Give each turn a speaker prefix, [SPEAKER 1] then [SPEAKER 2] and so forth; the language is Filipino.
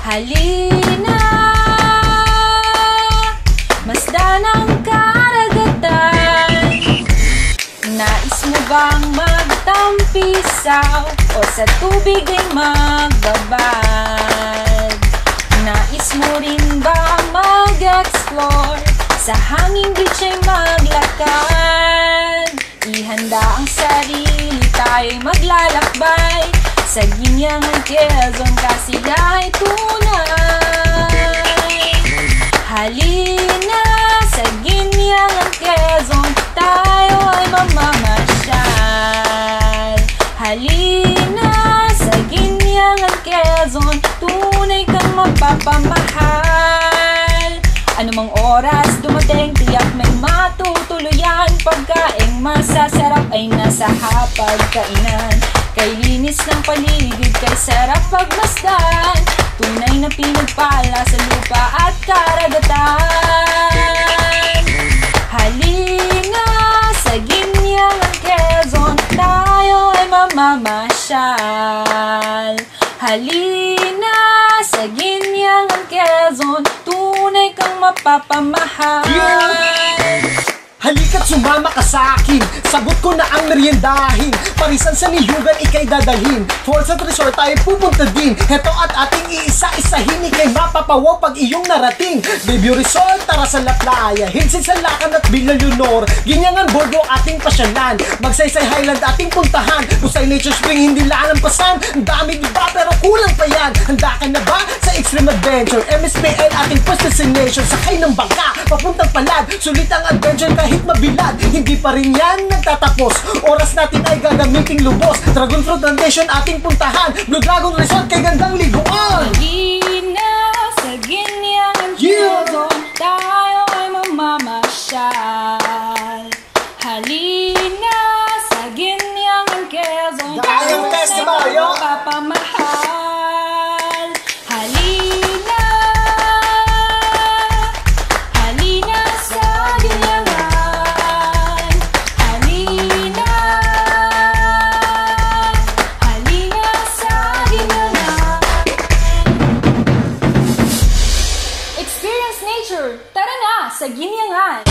[SPEAKER 1] Halina, masdan ang karagatan. Nais mo bang magtampisaw o sa tubig ay magbabad? Nais mo rin ba mag-explore, sa hanging beach ay maglakad? Ihanda ang sarili, tayo'y maglalakbay sa Ginyangan, Quezon, kasiyahay tunay. Halina, sa Ginyangan, Quezon, tayo ay mamamasyal. Halina, sa Ginyangan, Quezon, tunay kang mapapamahal. Anumang oras dumating, tiyak may matutuluyan. Pagkaing masasarap ay nasa hapagkainan. Kay linis ng paligid, kay sarap pagmasdan. Tunay na pinagpala sa lupa at karagatan. Halina, sa Ginyangan, Quezon, tayo ay mamamasyal. Halina, sa Ginyangan, Quezon, tunay kang mapapamahal.
[SPEAKER 2] Halika't sumama ka sa akin, sagot ko na ang meriendahin. Parisan sa niyugan ikay dadalhin, Falls at Resort tayo pupunta din. Heto at ating iisa-isahin, ikay mapapawaw pag iyong narating. Baby Resort, tara sa La Playa, Hilsin sa Lacan at Villa Leonor, Ginyangan Boardwalk ating pasyalan, Magsaysay Highland ating puntahan, Busay Nature Spring hindi lalampasan. Ang dami diba pero kulang pa yan. Handa ka na ba sa extreme adventure? MSPL ating first destination, sakay ng bangka papuntang Palad, sulit ang adventure kahit mabilad. Hindi pa rin yan nagtatapos, oras natin ay gagamiting lubos. Dragon Fruit Plantation ating puntahan, Blue Dragon Resort kay gandang liguan.
[SPEAKER 1] Halina, sa Ginyangan, Quezon, tayo ay mamamasyal. Halina, sa Ginyangan, Quezon, tayo ay mapapamahal. Halina, halina sa Ginyangan. Halina, halina sa Ginyangan. Experience nature, tara na sa Ginyangan.